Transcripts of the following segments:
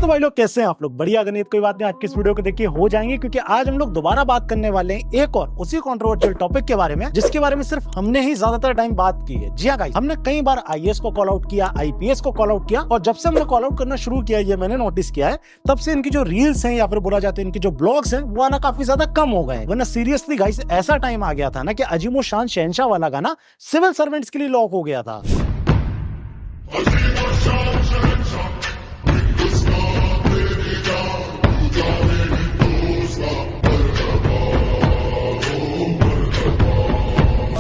तो भाई लोग कैसे हैं आप लोग? बढ़िया गणित कोई बात नहीं, आज की इस वीडियो को देखिए हो जाएंगे, क्योंकि आज हम लोग दोबारा बात करने वाले हैं एक और उसी कंट्रोवर्शियल टॉपिक के बारे में जिसके बारे में सिर्फ हमने ही ज्यादातर टाइम बात की है। जी हाँ गाइस, हमने कई बार आईएएस को कॉल आउट किया, आईपीएस को कॉल आउट किया, और जब से हमने कॉल आउट करना शुरू किया ये मैंने नोटिस किया है, तब से इनकी जो रील्स हैं या फिर बोला जाता है इनके जो ब्लॉग्स हैं वो आना काफी ज्यादा कम हो गए। वरना सीरियसली गाइस ऐसा टाइम आ गया था ना कि अजीमो शान शहंशाह वाला गाना सिविल सर्वेंट्स के लिए लॉक हो गया था।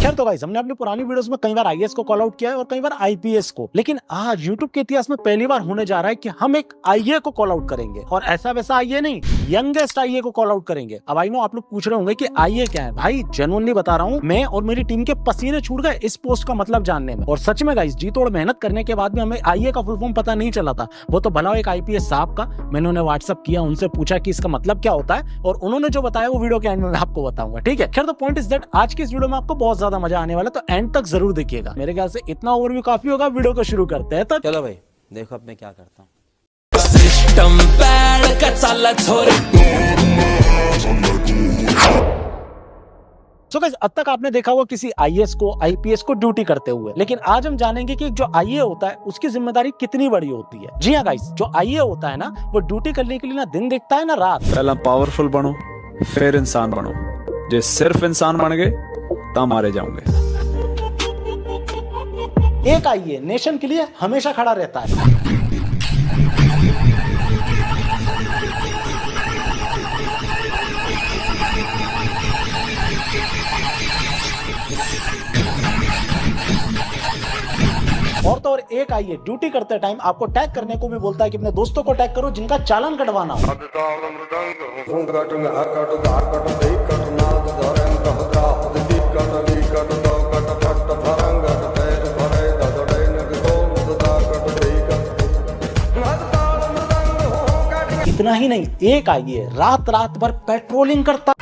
तो गाइस हमने अपनी पुरानी वीडियोस में कई बार आईएएस को कॉल आउट किया है और कई बार आईपीएस को, लेकिन आज यूट्यूब के इतिहास में पहली बार होने जा रहा है कि हम एक आईए को कॉल आउट करेंगे, और ऐसा वैसा आईए नहीं, यंगेस्ट आईए को कॉल आउट करेंगे। अब आई नो आप लोग पूछ रहे होंगे कि आईए क्या है। भाई जेन्युइनली बता रहा हूँ, मैं और मेरी टीम के पसीने छूट गए इस पोस्ट का मतलब जानने में, और सच में गाइस जी तोड़ मेहनत करने के बाद भी हमें आईए का फुल फॉर्म पता नहीं चला था। वो तो भला एक आईपीएस साहब का, मैंने उन्हें व्हाट्सअप किया, उनसे पूछा कि इसका मतलब क्या होता है, और उन्होंने जो बताया वो वीडियो के एंड में मैं आपको बताऊंगा। ठीक है, खैर द पॉइंट इज दैट आज की इस वीडियो में आपको बहुत ज्यादा मजा आने वाला है, तो एंड तक जरूर देखिएगा। मेरे ख्याल से इतना ओवरव्यू काफी होगा, वीडियो को शुरू करते हैं। तो चलो भाई देखो अब मैं क्या करता हूँ। सिस्टम पैड का चाला छोरे। So guys, अब तक आपने देखा होगा किसी आईएएस को, आईपीएस को ड्यूटी करते हुए, लेकिन आज हम जानेंगे कि जो आईए होता है उसकी जिम्मेदारी कितनी बड़ी होती है। जी हाँ गाइस, जो आईए होता है ना वो ड्यूटी करने के लिए ना दिन देखता है ना रात। पहला पावरफुल बनो, फिर इंसान बनो। जे सिर्फ इंसान बन गए तो मारे जाओगे। एक आईए नेशन के लिए हमेशा खड़ा रहता है। और तो और एक आईए ड्यूटी करते टाइम आपको टैग करने को भी बोलता है कि अपने दोस्तों को टैग करो जिनका चालान कटवाना हो। इतना ही नहीं, एक आईए रात रात भर पेट्रोलिंग करता।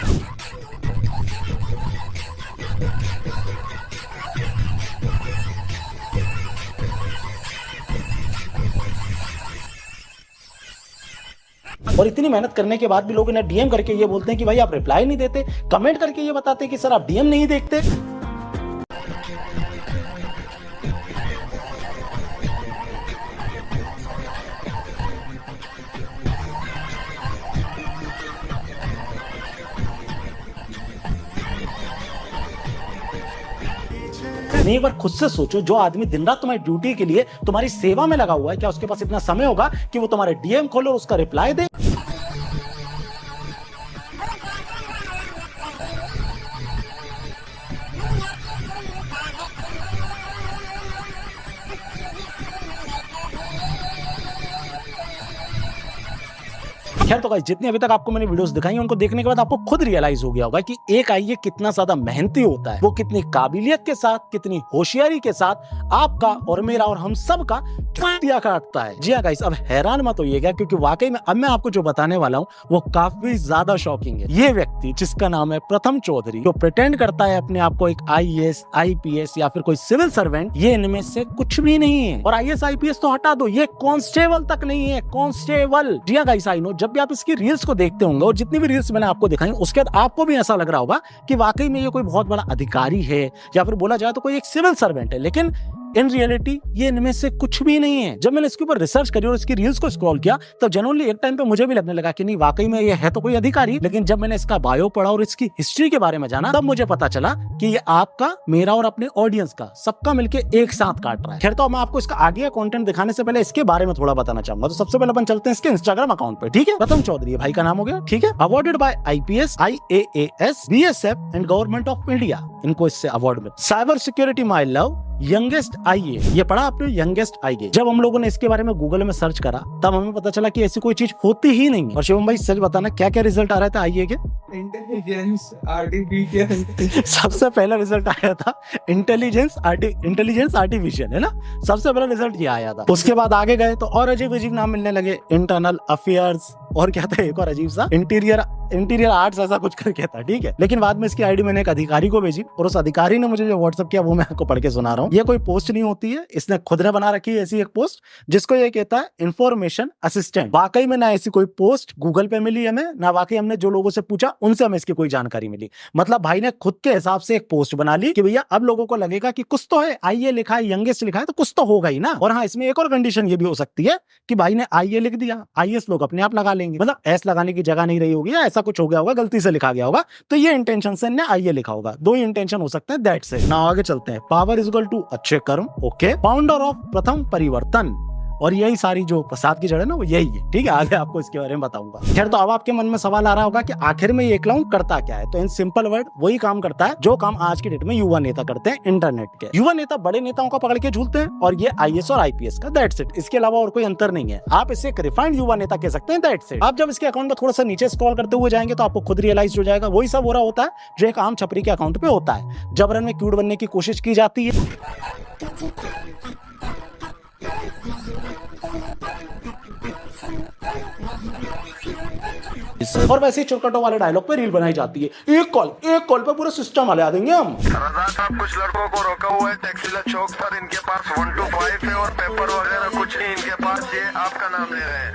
और इतनी मेहनत करने के बाद भी लोग इन्हें डीएम करके ये बोलते हैं कि भाई आप रिप्लाई नहीं देते, कमेंट करके ये बताते हैं कि सर आप डीएम नहीं देखते। एक बार खुद से सोचो, जो आदमी दिन रात तुम्हारी ड्यूटी के लिए तुम्हारी सेवा में लगा हुआ है, क्या उसके पास इतना समय होगा कि वो तुम्हारे डीएम खोले और उसका रिप्लाई दे? खैर तो गाइस, जितनी अभी तक आपको मैंने वीडियोस दिखाई उनको देखने के बाद आपको खुद रियलाइज हो गया होगा कि एक आईए कितना ज्यादा मेहनती होता है, वो कितनी काबिलियत के साथ, कितनी होशियारी के साथ आपका और मेरा और हम सब का पटिया काटता है। जी हाँ गाइस, अब हैरान मत होइएगा, क्योंकि वाकई में अब मैं आपको जो बताने वाला हूँ वो काफी ज्यादा शॉकिंग है। ये व्यक्ति जिसका नाम है प्रथम चौधरी, जो प्रिटेंड करता है अपने आप को एक आईएएस, आईपीएस या फिर कोई सिविल सर्वेंट, ये इनमें से कुछ भी नहीं है। और आईएएस आईपीएस तो हटा दो, ये कांस्टेबल तक नहीं है, कांस्टेबल। जी हाँ गाइस, आई नो जब भी आप इसकी रील्स को देखते होंगे और जितनी भी रील्स मैंने आपको दिखाई उसके बाद आपको भी ऐसा लग रहा होगा कि वाकई में ये कोई बहुत बड़ा अधिकारी है, या फिर बोला जाए तो कोई एक सिविल सर्वेंट है, लेकिन इन रियलिटी ये इनमें से कुछ भी नहीं है। जब मैंने इसके ऊपर रिसर्च करी और इसकी रील्स को स्क्रॉल किया तब जनरली एक टाइम पे मुझे भी लगने लगा कि नहीं वाकई में ये है तो कोई अधिकारी, लेकिन जब मैंने इसका बायो पढ़ा और इसकी हिस्ट्री के बारे में जाना तब मुझे पता चला कि ये आपका, मेरा और अपने ऑडियंस का सबका मिलके एक साथ काट रहा है। खैर तो मैं आपको इसका आगे का कंटेंट दिखाने से पहले इसके बारे में थोड़ा बताना चाहूंगा। तो सबसे पहले अपन चलते हैं इसके इंस्टाग्राम अकाउंट पे। ठीक है, प्रथम चौधरी भाई का नाम हो गया। ठीक है, awarded by IPS, IAS, BSF and government of India. इनको इससे अवार्ड मिला। Cyber security my love, youngest आईए, ये पढ़ा आपने, यंगेस्ट आईए। जब हम लोगों ने इसके बारे में गूगल में सर्च करा तब हमें पता चला कि ऐसी कोई चीज होती ही नहीं। और शिवम भाई सच बताना, क्या क्या रिजल्ट आ रहा था आईए के? Intelligence artificial. सबसे पहला रिजल्ट आया था इंटेलिजेंस आर्टिफिशियल, है ना, सबसे पहला रिजल्ट ये आया था। उसके बाद आगे गए तो और अजीब अजीब नाम मिलने लगे, इंटरनल अफेयर्स, और क्या था एक और अजीब सा इंटीरियर आर्ट्स ऐसा कुछ करके था, ठीक है। लेकिन बाद में इसकी आईडी मैंने एक अधिकारी को भेजी और उस अधिकारी ने मुझे जो व्हाट्सएप किया वो मैं आपको पढ़ के सुना रहा हूँ। ये कोई पोस्ट नहीं होती है, इसने खुद ने बना रखी है ऐसी एक पोस्ट जिसको ये कहता है इंफॉर्मेशन असिस्टेंट। वाकई में ना ऐसी कोई पोस्ट गूगल पे मिली हमें, ना वाकई हमने जो लोगों से पूछा उनसे हमें इसकी कोई जानकारी मिली। मतलब भाई ने खुद के हिसाब से एक पोस्ट बना ली कि भैया अब लोगों को लगेगा कि कुछ तो है, आईए लिखा है, यंगेस्ट लिखा है, तो कुछ तो होगा ही ना। और हाँ, इसमें एक और कंडीशन ये भी हो सकती है कि भाई ने आईए लिख दिया, आईएएस लोग अपने आप लगा लेंगे, मतलब एस लगाने की जगह नहीं रही होगी या ऐसा कुछ हो गया होगा, गलती से लिखा गया होगा, तो ये इंटेंशन से इन्हें आईए लिखा होगा। दो ही इंटेंशन हो सकते हैं, दैट्स इट। नाउ आगे चलते हैं। पावर इज इक्वल टू अच्छे कर्म, ओके। फाउंडर ऑफ प्रथम परिवर्तन, और यही सारी जो प्रसाद की जड़ है ना वो यही है, ठीक है। आगे आपको इसके बारे में बताऊंगा। खैर, तो अब आपके मन में सवाल आ रहा होगा कि आखिर में ये क्लाउन करता क्या है। तो इन सिंपल वर्ड वही काम करता है जो काम आज की डेट में युवा नेता करते हैं इंटरनेट के। युवा नेता बड़े नेताओं को पकड़ के झूलते हैं और ये आईएएस और आईपीएस का, दैट्स इट। इसके अलावा और कोई अंतर नहीं है। आप इसे एक रिफाइंड युवा नेता कह सकते हैं, दैट्स इट। आप जब इसके अकाउंट में थोड़ा सा नीचे स्क्रॉल करते हुए जाएंगे तो आपको खुद रियलाइज हो जाएगा वही सब हो रहा होता है जो एक आम छपरी के अकाउंट पे होता है। जबरन में क्यूट बनने की कोशिश की जाती है, और वैसे ही चुरकटों वाले डायलॉग पे रील बनाई जाती है। एक कॉल पे पूरा सिस्टम हला देंगे हम। रजा साहब, कुछ लड़कों को रोका हुआ है टैक्सीला चौक पर, इनके पास 1 to 5 है और पेपर वगैरह कुछ नहीं इनके पास, ये आपका नाम ले रहे हैं।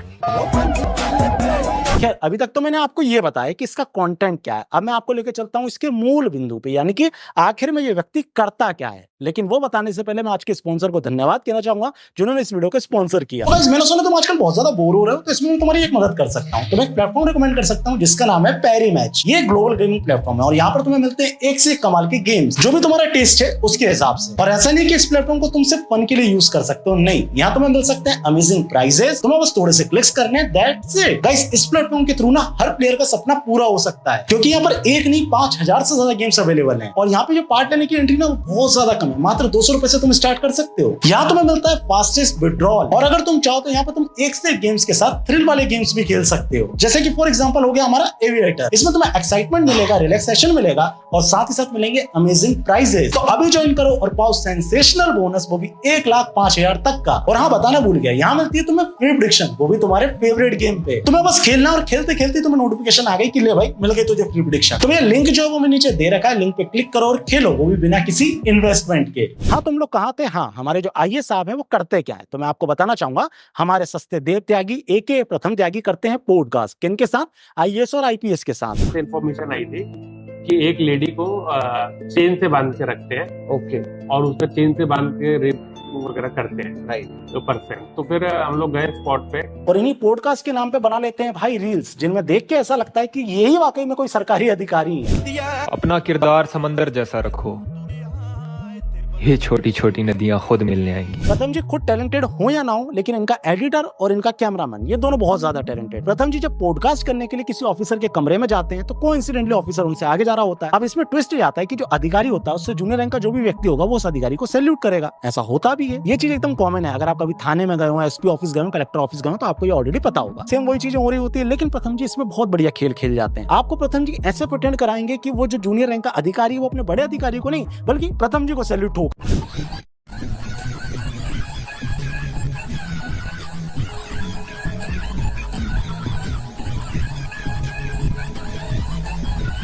खैर, अभी तक तो मैंने आपको ये बताया कि इसका कंटेंट क्या है। अब मैं आपको लेकर चलता हूं इसके मूल बिंदु पे, यानी कि आखिर में ये व्यक्ति करता क्या है। लेकिन वो बताने से पहले मैं आज के स्पॉन्सर को धन्यवाद कहना चाहूंगा जिन्होंने इस वीडियो को स्पॉन्सर किया। तो गाइस, मैंने सुना तुम आजकल बहुत ज्यादा बोर हो रहे हो, तो इसमें मैं तुम्हारी एक मदद कर सकता हूं। तो मैं एक प्लेटफॉर्म रिकमेंड कर सकता हूं जिसका नाम है पैरी मैच। ये ग्लोबल गेमिंग प्लेटफॉर्म है और यहाँ पर तुम्हें मिलते हैं एक से एक कमाल के गेम्स, जो भी तुम्हारा टेस्ट है उसके हिसाब से। और ऐसा नहीं कि इस प्लेटफॉर्म को तुम सिर्फ फन के लिए यूज कर सकते हो, नहीं, यहाँ तुम्हें मिल सकते हैं अमेजिंग प्राइजेस। तुम्हें बस थोड़े से क्लिक्स करने, दैट्स इट। गाइस, इस प्लेटफॉर्म के थ्रू ना हर प्लेयर का सपना पूरा हो सकता है, क्योंकि यहाँ पर एक नहीं 5000 से ज्यादा गेम्स अवेलेबल हैं। और यहाँ पे जो पार्ट लेने की एंट्री ना बहुत ज्यादा कम है, मात्र 200 रुपए से तुम स्टार्ट कर सकते हो। यहाँ तुम्हें मिलता है फास्टेस्ट विड्रॉल, और अगर तुम चाहो तो यहाँ पे तुम एक से एक गेम्स के साथ थ्रिल वाले गेम्स भी खेल सकते हो। जैसे कि फॉर एग्जांपल हो गया हमारा एविएटर। इसमें तुम्हें एक्साइटमेंट मिलेगा, रिलैक्सेशन मिलेगा और साथ ही साथ मिलेंगे अमेजिंग प्राइजेस। तो अभी ज्वाइन करो और पाओ सेंसेशनल बोनस, वो भी 1,05,000 तक का। और हाँ, बताना भूल गया, यहाँ मिलती है तुम्हें फ्री प्रेडिक्शन, वो भी तुम्हारे फेवरेट गेम पे। तुम्हें बस खेलना और खेलते खेलते तुम्हें नोटिफिकेशन आ गई कि ले भाई मिल गई तुझे फ्री प्रेडिक्शन। तुम्हें लिंक जो है वो मैं नीचे दे रखा है, लिंक पे क्लिक करो और खेलो, वो भी बिना किसी इन्वेस्टमेंट के। हाँ, तुम लोग कहाँ थे? हाँ, हमारे जो आईएएस साहब हैं वो करते क्या है, तो मैं आपको बताना चाहूंगा। हमारे सस्ते देव त्यागी एके प्रथम त्यागी करते हैं पॉडकास्ट, किनके साथ? आईएएस और आईपीएस के साथ। इन्फॉर्मेशन आई थी कि एक लेडी को चेन से बांध के रखते हैं, ओके, और उसका चेन से बांध के रेप वगैरह करते हैं, राइट, तो परसेंट। तो फिर हम लोग गए स्पॉट पे, और इन्हीं पॉडकास्ट के नाम पे बना लेते हैं भाई रील्स, जिनमें देख के ऐसा लगता है कि यही वाकई में कोई सरकारी अधिकारी है। अपना किरदार समंदर जैसा रखो, ये छोटी छोटी नदियां खुद मिलने आएंगी। प्रथम जी खुद टैलेंटेड हो या ना हो, लेकिन इनका एडिटर और इनका कैमरामैन ये दोनों बहुत ज्यादा टैलेंटेड। प्रथम जी जब पॉडकास्ट करने के लिए किसी ऑफिसर के कमरे में जाते हैं तो कोइंसिडेंटली ऑफिसर उनसे आगे जा रहा होता है। अब इसमें ट्विस्ट ये आता है कि जो अधिकारी होता है उससे जूनियर रैंक का जो भी व्यक्ति होगा वो उस अधिकारी को सैल्यूट करेगा। ऐसा होता भी है, ये चीज एकदम कॉमन है। अगर आप कभी थाने में गए हो, एसपी ऑफिस गए हो, कलेक्टर ऑफिस गए हो, तो आपको ये ऑलरेडी पता होगा। सेम वही चीजें हो रही होती है। लेकिन प्रथम जी इसमें बहुत बढ़िया खेल खेल जाते हैं। आपको प्रथम जी ऐसे प्रिटेंड कराएंगे कि वो जो जूनियर रैंक का अधिकारी है वो अपने बड़े अधिकारी को नहीं बल्कि प्रथम जी को सैल्यूट हो।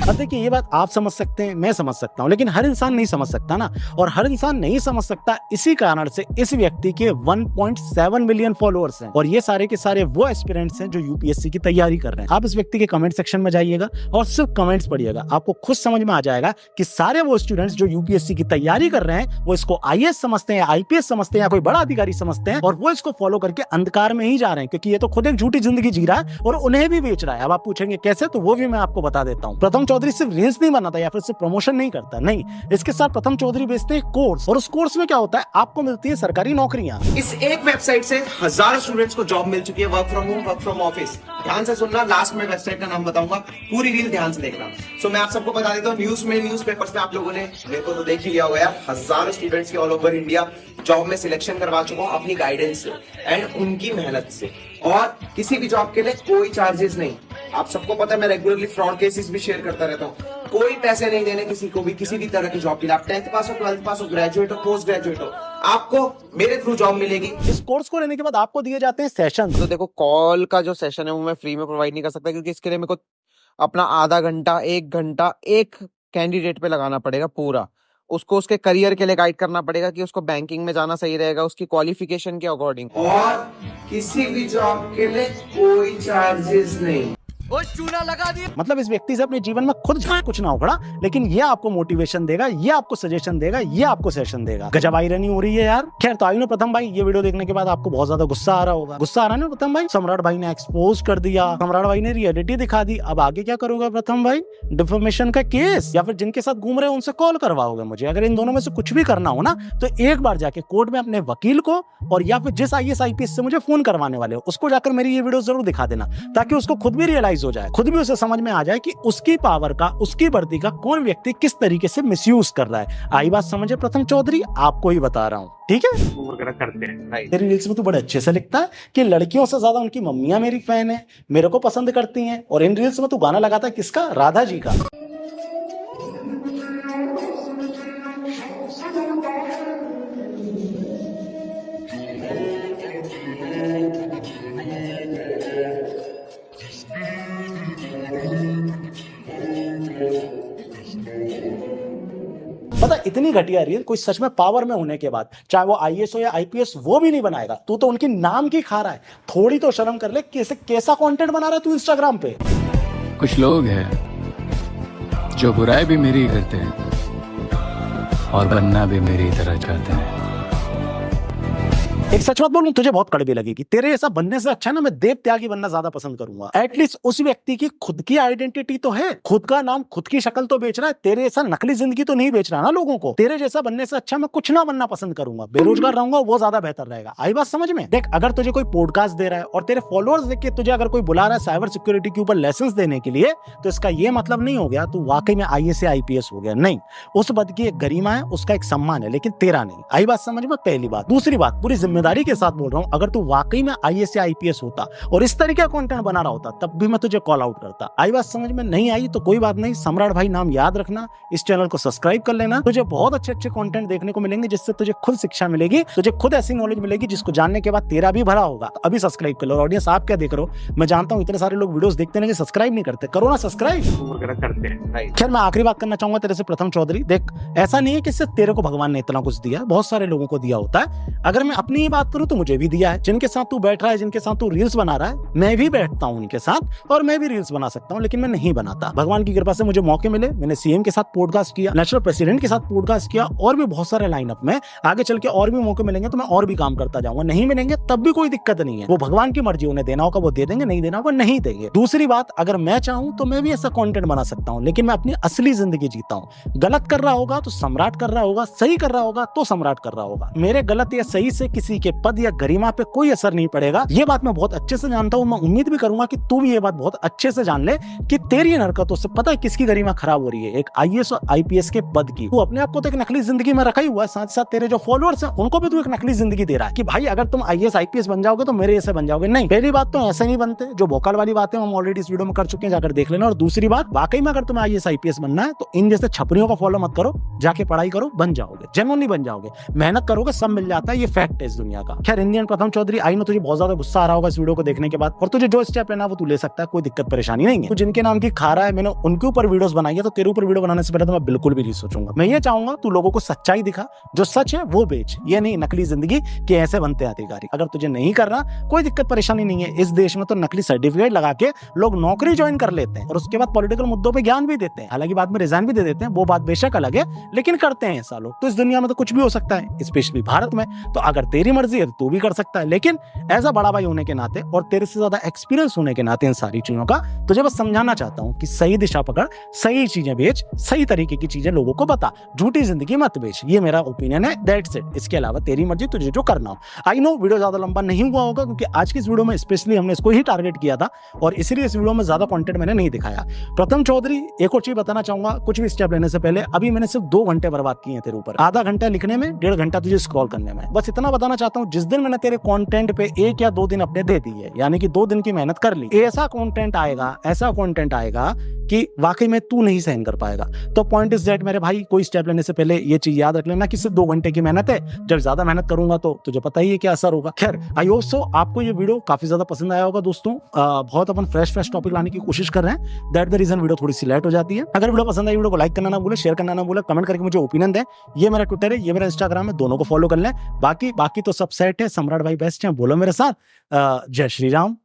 अब देखिए, ये बात आप समझ सकते हैं, मैं समझ सकता हूं, लेकिन हर इंसान नहीं समझ सकता ना। और हर इंसान नहीं समझ सकता, इसी कारण से इस व्यक्ति के 1.7 मिलियन फॉलोअर्स हैं। और ये सारे के सारे वो एस्पिरेंट्स हैं जो यूपीएससी की तैयारी कर रहे हैं। आप इस व्यक्ति के कमेंट सेक्शन में जाइएगा और सिर्फ कमेंट्स पढ़िएगा, आपको खुद समझ में आ जाएगा कि सारे वो स्टूडेंट्स जो यूपीएससी की तैयारी कर रहे हैं वो इसको आईएएस समझते हैं, आईपीएस समझते हैं या कोई बड़ा अधिकारी समझते हैं, और वो इसको फॉलो करके अंधकार में ही जा रहे हैं, क्योंकि ये तो खुद एक झूठी जिंदगी जी रहा है और उन्हें भी बेच रहा है। अब आप पूछेंगे कैसे, तो वो भी मैं आपको बता देता हूँ। प्रथम चौधरी सिर्फ रील्स नहीं बनाता या फिर सिर्फ प्रमोशन नहीं करता, नहीं, इसके साथ प्रथम चौधरी बेचते हैं कोर्स, और उस कोर्स में क्या होता है, आपको मिलती है सरकारी नौकरियां। इस एक वेबसाइट से हजारों स्टूडेंट्स को जॉब मिल चुकी है, work from home, work from office. ध्यान से सुनना, लास्ट में वेबसाइट का नाम बताऊंगा, पूरी रील ध्यान से देखना। सो मैं आप सबको बता देता हूँ, न्यूज़पेपर्स में आप लोगों ने मेरे को तो देख ही लिया होगा यार, हजारों स्टूडेंट्स के ऑल ओवर इंडिया जॉब में सिलेक्शन करवा चुका हूँ अपनी गाइडेंस से एंड उनकी मेहनत से, और किसी भी जॉब के लिए कोई चार्जेस नहीं। आप सबको पता है मैं रेगुलरली फ्रॉड केसेस भी शेयर करता रहता हूँ। कोई पैसे नहीं देने किसी को भी, किसी भी तरह की जॉब के लिए। आप 10th पास हो, 12th पास हो, ग्रेजुएट हो, पोस्ट ग्रेजुएट हो, आपको मेरे थ्रू जॉब मिलेगी। इस कोर्स को लेने के बाद आपको दिए जाते हैं सेशन। तो देखो कॉल का जो सेशन है वो मैं फ्री में प्रोवाइड नहीं कर सकता, क्योंकि इसके लिए मेरे को अपना आधा घंटा 1 घंटा एक कैंडिडेट पे लगाना पड़ेगा पूरा। उसको उसके करियर के लिए गाइड करना पड़ेगा कि उसको बैंकिंग में जाना सही रहेगा उसकी क्वालिफिकेशन के अकॉर्डिंग। और किसी भी जॉब के लिए कोई चार्जेस नहीं। मतलब इस व्यक्ति से अपने जीवन में खुद कुछ ना उखड़ा, लेकिन ये आपको मोटिवेशन देगा, ये आपको सजेशन देगा, ये आपको सेशन देगा। गजब आयरनी हो रही है यार। खैर तो आइए प्रथम भाई, ये वीडियो देखने के बाद आपको बहुत ज्यादा गुस्सा आ रहा होगा। गुस्सा आ रहा है ना प्रथम भाई? सम्राट भाई ने एक्सपोज कर दिया, सम्राट भाई ने रियलिटी दिखा दी। अब आगे क्या करोगे प्रथम भाई? डिफेमेशन का केस, या फिर जिनके साथ घूम रहे हो उनसे कॉल करवाओगे मुझे? अगर इन दोनों में से कुछ भी करना हो ना, तो एक बार जाके कोर्ट में अपने वकील को, और या फिर जिस IAS IPS से मुझे फोन करवाने वाले हो, उसको जाकर मेरी ये वीडियो जरूर दिखा देना, ताकि उसको खुद भी रियलाइज हो जाए, खुद भी उसे समझ में आ जाए कि उसकी पावर का, उसकी वर्दी का कौन व्यक्ति किस तरीके से मिसयूज कर रहा है। आई बात समझे प्रथम चौधरी? आपको ही बता रहा हूँ, ठीक है? वगैरह करते हैं। तेरी रील्स में तू बड़े अच्छे से लिखता है कि लड़कियों से ज्यादा उनकी मम्मियां मेरी फैन है, मेरे को पसंद करती हैं, और इन रील्स में तू गाना लगाता है किसका? राधा जी का। पता इतनी घटिया रील कोई सच में पावर में होने के बाद, चाहे वो IAS हो या IPS, वो भी नहीं बनाएगा। तू तो उनकी नाम की खा रहा है। थोड़ी तो शर्म कर ले, कैसा कंटेंट बना रहा है तू इंस्टाग्राम पे। कुछ लोग हैं जो बुराई भी मेरी करते हैं और बनना भी मेरी तरह चाहते हैं। एक सच बात बोलूं, तुझे बहुत कड़वी लगेगी। तेरे ऐसा बनने से अच्छा है ना मैं देव त्यागी बनना ज्यादा पसंद करूंगा। एटलीस्ट उस व्यक्ति की खुद की आइडेंटिटी तो है, खुद का नाम, खुद की शक्ल तो बेच रहा है। तेरे ऐसा नकली जिंदगी तो नहीं बेच रहा ना लोगों को। तेरे जैसा बनने से अच्छा मैं कुछ ना बनना पसंद करूंगा, बेरोजगार रहूंगा, वो ज्यादा बेहतर रहेगा। आई बात समझ में? देख, अगर तुझे कोई पॉडकास्ट दे रहा है और तेरे फॉलोअर्स देख के तुझे अगर कोई बुला रहा है साइबर सिक्योरिटी के ऊपर लेसन देने के लिए, तो इसका ये मतलब नहीं हो गया तू वाकई में IAS या IPS हो गया। नहीं, उस पद की एक गरिमा है, उसका एक सम्मान है, लेकिन तेरा नहीं। आई बात समझ में? पहली बात। दूसरी बात, पूरी जिम्मेदारी के साथ बोल रहा हूं, अगर तू वाकई में IAS या IPS होता और इस तरीके का कंटेंट बना रहा होता, तब भी मैं तुझे कॉल आउट करता। आई बात समझ में? नहीं आई तो कोई बात नहीं, सम्राट भाई नाम याद रखना, इस चैनल को सब्सक्राइब कर लेना। तुझे बहुत अच्छे अच्छे कंटेंट देखने को मिलेंगे, जिससे तुझे खुद शिक्षा मिलेगी, तुझे खुद ऐसी नॉलेज मिलेगी जिसको जानने के बाद तेरा भी भरा होगा। तो अभी सब्सक्राइब कर लो। ऑडियंस आप क्या देख रहे हो? मैं जानता हूं इतने सारे लोग वीडियोस देखते हैं, सब्सक्राइब नहीं करते। करो ना सब्सक्राइब वगैरह करते हैं। खैर मैं आखिरी बात करना चाहूंगा तेरे से प्रथम चौधरी। देख, ऐसा नहीं है कि सिर्फ तेरे को भगवान ने इतना कुछ दिया है, बहुत सारे लोगों को दिया होता है। अगर मैं अपनी ही बात करूं तो मुझे भी दिया है। जिनके साथ तू बैठ रहा है, जिनके साथ तू रील्स बना रहा है, मैं भी बैठता हूं उनके साथ और मैं भी रील्स बना सकता हूं, लेकिन मैं नहीं बनाता। भगवान की कृपा से मुझे मौके मिले, मैंने CM के साथ पॉडकास्ट किया, नेशनल प्रेसिडेंट के साथ पॉडकास्ट किया, और भी बहुत सारे लाइनअप में। आगे चल के और भी मौके मिलेंगे तो मैं और भी काम करता जाऊंगा। नहीं मिलेंगे तब भी कोई दिक्कत नहीं है, वो भगवान की मर्जी, उन्हें देना होगा वो दे देंगे, नहीं देना होगा नहीं देंगे। दूसरी बात, अगर मैं चाहूं तो मैं भी ऐसा कंटेंट बना सकता हूं, लेकिन मैं अपनी असली जिंदगी जीता हूं। गलत कर रहा होगा तो सम्राट कर रहा होगा, सही कर रहा होगा तो सम्राट कर रहा होगा। मेरे गलत या सही से किसी के पद या गरिमा पे कोई असर नहीं पड़ेगा। ये बात मैं बहुत अच्छे से जानता हूं। मैं उम्मीद भी करूंगा कि तू भी ये बात बहुत अच्छे से जान ले कि तेरी इन हरकतों से पता है किसकी गरिमा खराब हो रही है? एक IAS और IPS के पद की। तू अपने आप को तो एक नकली जिंदगी में रखा ही हुआ है, साथ साथ तेरे जो फॉलोअर्स हैं उनको भी तू एक नकली जिंदगी दे रहा है कि भाई अगर तुम IAS IPS बन जाओगे तो मेरे जैसे बन जाओगे। नहीं, पहली बात तो ऐसे नहीं बनते। जो भोकाल वाली बातें हम ऑलरेडी इस वीडियो में कर चुके हैं, जाकर देख लेना। और दूसरी बात, वाकई में अगर तुम्हें IAS IPS बनना है तो इन जैसे छपरियों को फॉलो मत करो, जाके पढ़ाई करो, बन जाओगे, जेन्युइनली बन जाओगे। मेहनत करोगे सब मिल जाता है, ये फैक्ट है इस दुनिया का। खैर इंडियन प्रथम चौधरी, आई नो तुझे बहुत ज्यादा गुस्सा आ रहा होगा इस वीडियो को देखने के बाद, और तुझे जो स्टेप लेना वो तू ले सकता है, कोई दिक्कत परेशानी नहीं है। तू जिनके नाम की खा रहा है, मैंने उनके ऊपर वीडियोस बनाई है, तो तेरे ऊपर वीडियो बनाने से पहले तो मैं बिल्कुल भी नहीं सोचूंगा। मैं ये चाहूंगा तू लोगों को सच्चाई दिखा, जो सच है वो बेच, ये नहीं नकली जिंदगी कि ऐसे बनते अधिकारी। अगर तुझे नहीं करना कोई दिक्कत परेशानी नहीं है। इस देश में तो नकली सर्टिफिकेट लगा के लोग नौकरी ज्वाइन कर लेते हैं और उसके बाद पॉलिटिकल मुद्दों पे ज्ञान भी देते हैं, हालांकि बाद में रिजाइन भी दे देते हैं, वो बात बेशक अलग है, लेकिन करते हैं ऐसा लोग। तो इस दुनिया में तो कुछ भी हो सकता है, स्पेशली भारत में। तो अगर तेरी मर्जी है तो तू भी कर सकता है, लेकिन एज अ बड़ा भाई होने के नाते और तेरे से ज्यादा एक्सपीरियंस होने के नाते इन सारी चीजों का तुझे बस समझाना चाहता हूं कि सही दिशा पकड़, सही चीजें बेच, सही तरीके की चीजें लोगों को बता, झूठी जिंदगी मत बेच। ये मेरा ओपिनियन है, दैट्स इट। इसके अलावा तेरी मर्जी, तुझे जो करना हो। आई नो वीडियो ज्यादा लंबा नहीं हुआ होगा, क्योंकि आज की इस वीडियो में स्पेशली हमने इसको ही टारगेट किया था और इसलिए इस वीडियो में ज्यादा कंटेंट मैंने नहीं दिखाया। प्रथम चौधरी, एक और चीज बताना चाहूंगा, कुछ भी स्टेप लेने से पहले अभी मैंने सिर्फ 2 घंटे बर्बाद किए हैं तेरे ऊपर, आधा घंटा लिखने में, 1.5 घंटा तुझे स्क्रॉल करने में। बस इतना बताना चाहता हूँ, जिस दिन मैंने तेरे कंटेंट पे 1 या 2 दिन अपने दे दिए, यानी कि 2 दिन की मेहनत कर ली, ऐसा कंटेंट आएगा, ऐसा कंटेंट आएगा कि वाकई में तू नहीं सहन कर पाएगा। तो पॉइंट इज दैट मेरे भाई, कोई स्टेप लेने से पहले ये चीज याद रख लेना कि सिर्फ 2 घंटे की मेहनत है, जब ज्यादा मेहनत करूंगा तो तुझे पता ही है क्या असर होगा। खैर, आई होप सो आपको ये वीडियो काफी ज्यादा पसंद आया होगा दोस्तों। बहुत अपन फ्रेश टॉपिक लाने की कोशिश कर रहे हैं, दैट द रीजन वीडियो थोड़ी सी लेट हो जाती है। अगर वीडियो पसंद आई, वीडियो को लाइक करना ना भूले, शेयर करना ना भूले, कमेंट करके मुझे ओपिनियन दें। ये मेरा ट्विटर है, ये मेरा इंस्टाग्राम है, दोनों को फॉलो कर लें। बाकी तो सब सेट है, सम्राट भाई बेस्ट है, बोलो मेरे साथ जय श्री राम।